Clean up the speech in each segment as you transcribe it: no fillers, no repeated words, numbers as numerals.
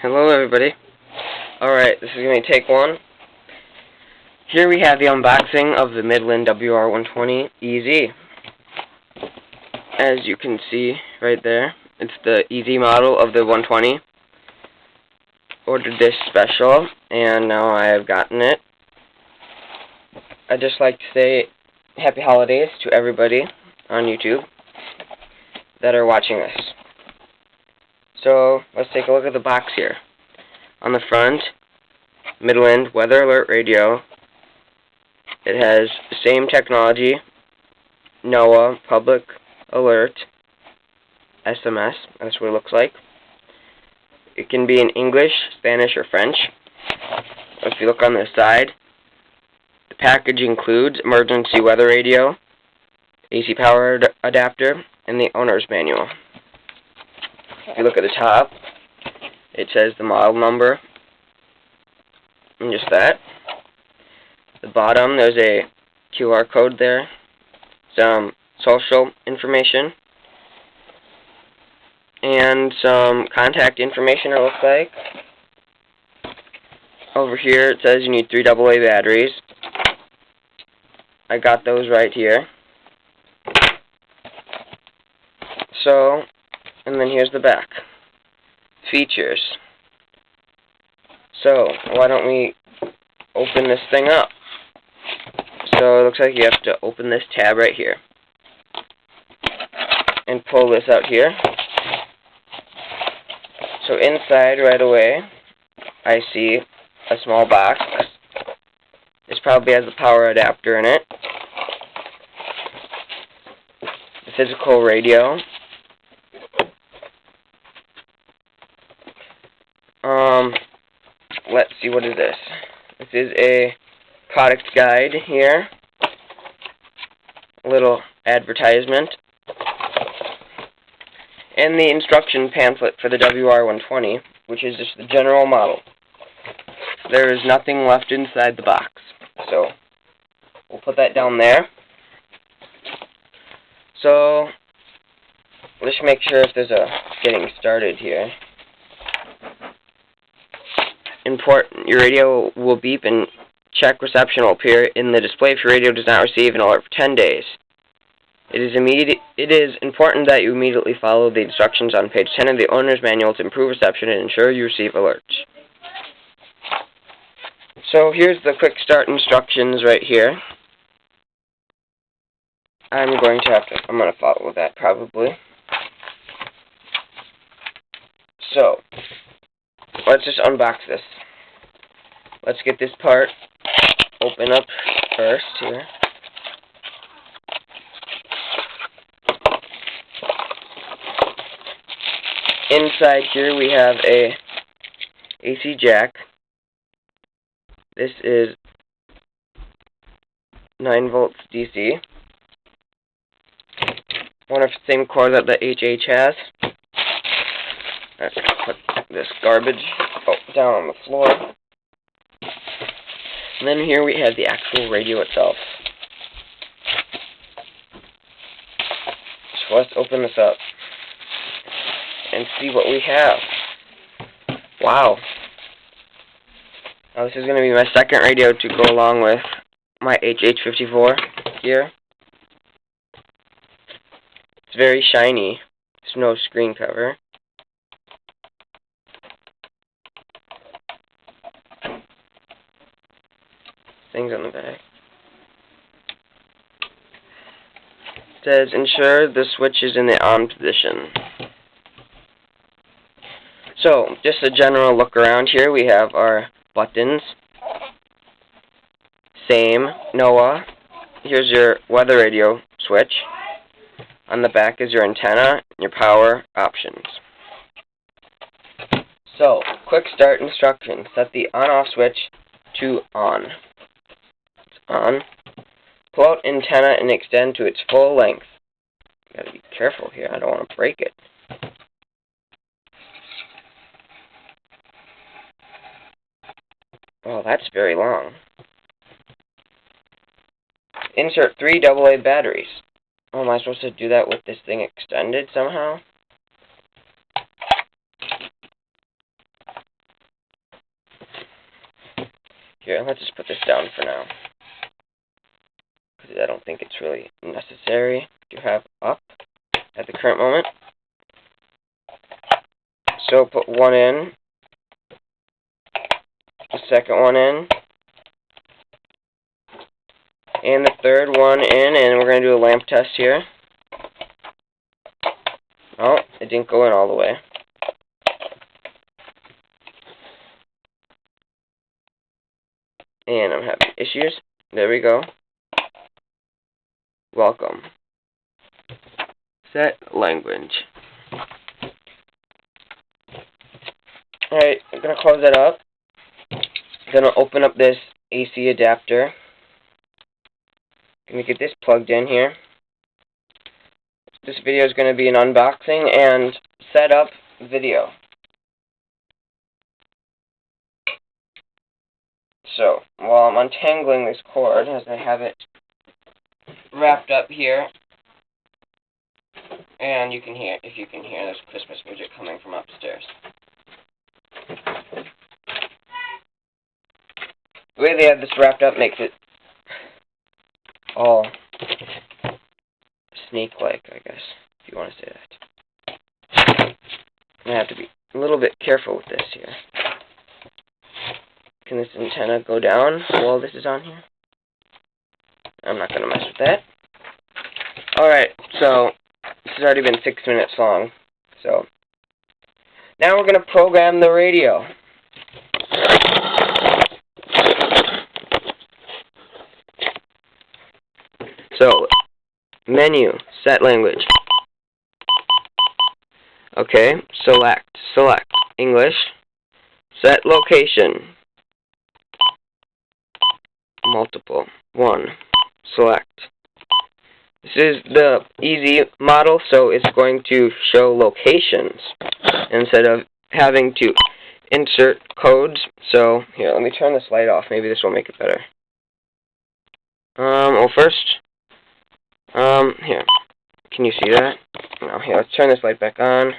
Hello everybody. Alright, this is going to be take one. Here we have the unboxing of the Midland WR120EZ. As you can see right there, it's the EZ model of the 120. Ordered this special, and now I have gotten it. I'd just like to say happy holidays to everybody on YouTube that are watching this. So, let's take a look at the box here. On the front, Midland Weather Alert Radio. It has the same technology, NOAA Public Alert, SMS, that's what it looks like. It can be in English, Spanish, or French. If you look on the side, the package includes emergency weather radio, AC power adapter, and the owner's manual. If you look at the top, it says the model number, and just that. The bottom, there's a QR code there, some social information, and some contact information, it looks like. Over here, it says you need 3 AA batteries. I got those right here. So, and then here's the back. Features. So, why don't we open this thing up? So, it looks like you have to open this tab right here. And pull this out here. So, inside right away, I see a small box. This probably has a power adapter in it. The physical radio. Let's see, what is this? This is a product guide here. A little advertisement. And the instruction pamphlet for the WR120, which is just the general model. There is nothing left inside the box. So, we'll put that down there. So, let's make sure if there's a getting started here. Important. Your radio will beep and check reception will appear in the display if your radio does not receive an alert for 10 days. It is important that you immediately follow the instructions on page 10 of the owner's manual to improve reception and ensure you receive alerts. So here's the quick start instructions right here. I'm going to follow that probably. So, let's just unbox this. Let's get this part open up first here. Inside here we have a AC jack. This is 9 volts DC. One of the same cord that the HH has. Let's put this garbage down on the floor. And then here we have the actual radio itself. So let's open this up and see what we have. Wow. Now this is going to be my second radio to go along with my HH54 here. It's very shiny. There's no screen cover. Things on the back. It says, ensure the switch is in the on position. So, just a general look around here. We have our buttons. Same, NOAA. Here's your weather radio switch. On the back is your antenna and your power options. So, quick start instructions. Set the on-off switch to on. It's on. Pull out antenna and extend to its full length. You gotta be careful here. I don't want to break it. Oh, that's very long. Insert 3 AA batteries. Oh, am I supposed to do that with this thing extended somehow? Here, let's just put this down for now, because I don't think it's really necessary to have up at the current moment. So put one in, the second one in, and the third one in, and we're going to do a lamp test here. Oh, it didn't go in all the way. And I'm having issues. There we go. Welcome. Set language. Alright, I'm going to close that up. Then I'll open up this AC adapter. Going to get this plugged in here. This video is going to be an unboxing and setup video. So, while I'm untangling this cord, as I have it wrapped up here, and you can hear, if you can hear, there's Christmas music coming from upstairs. The way they have this wrapped up makes it all snake-like, I guess, if you want to say that. I have to be a little bit careful with this here. Can this antenna go down while this is on here? I'm not going to mess with that. Alright, so this has already been 6 minutes long. So now we're going to program the radio. So, menu, set language. Okay, select English. Set location. Multiple. 1. Select. This is the EZ model, so it's going to show locations instead of having to insert codes. So, here, let me turn this light off. Maybe this will make it better. Well, first, here. Can you see that? No, here, let's turn this light back on.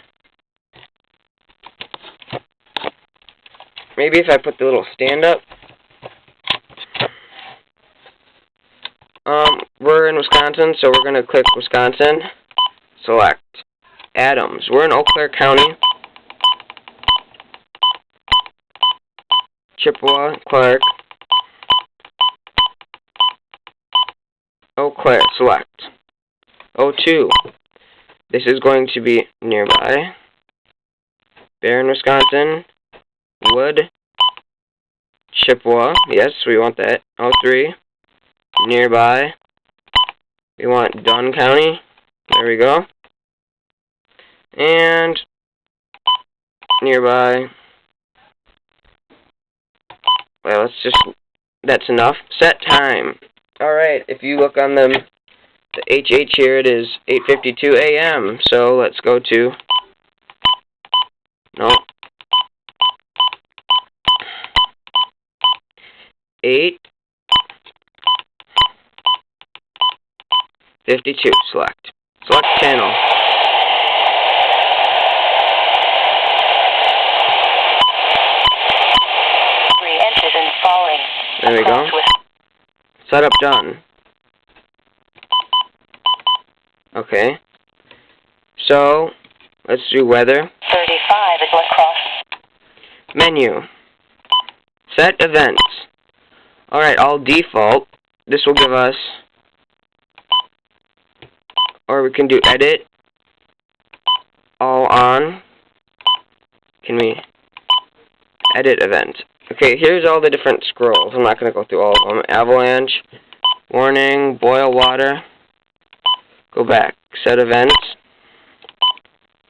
Maybe if I put the little stand up. We're in Wisconsin, so we're going to click Wisconsin. Select Adams. We're in Eau Claire County. Chippewa, Clark. Eau Claire, select. 02. This is going to be nearby. Barron, Wisconsin. Wood. Chippewa. Yes, we want that. 03. Nearby. We want Dunn County. There we go. And nearby. Well, that's enough. Set time. Alright, if you look on the HH here, it is 8:52 a.m. So let's go to, no, 8:52, select channel. Re-entered and falling. There we go. Setup done. Okay. So, let's do weather. 35 is what cross. Menu. Set events. Alright, all default. This will give us, or we can do edit. All on. Can we edit event? Okay, here's all the different scrolls. I'm not going to go through all of them. Avalanche, warning, boil water. Go back. Set events.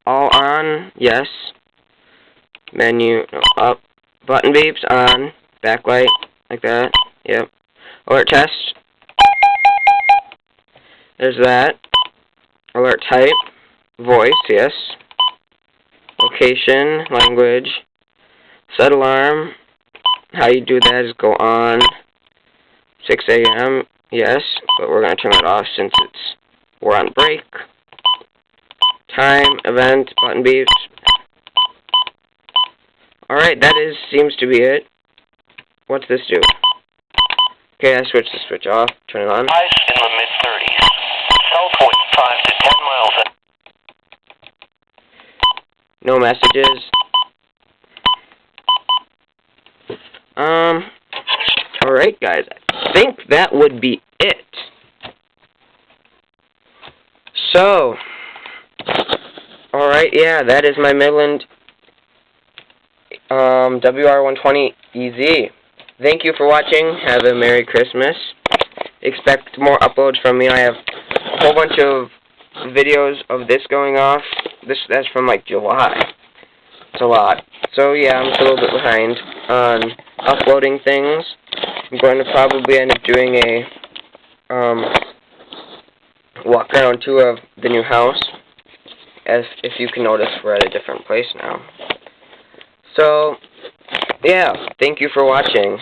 All on, yes. Menu, no, up. Button beeps, on. Backlight, like that. Yep. Alert test. There's that. Alert type. Voice, yes. Location, language. Set alarm. How you do that is go on 6 a.m. Yes, but we're going to turn it off since we're on break. Time, event, button beeps. Alright, that seems to be it. What's this do? Okay, I switched the switch off. Turn it on. Ice in the mid-30s. Southwind 5 to 10 miles. No messages. Alright guys, I think that would be it. So, alright, yeah, that is my Midland WR120EZ. Thank you for watching. Have a Merry Christmas. Expect more uploads from me. I have a whole bunch of videos of this going off. That's from like July. It's a lot. So yeah, I'm just a little bit behind on uploading things. I'm going to probably end up doing a walk around tour of the new house. As if you can notice, we're at a different place now. So yeah, thank you for watching.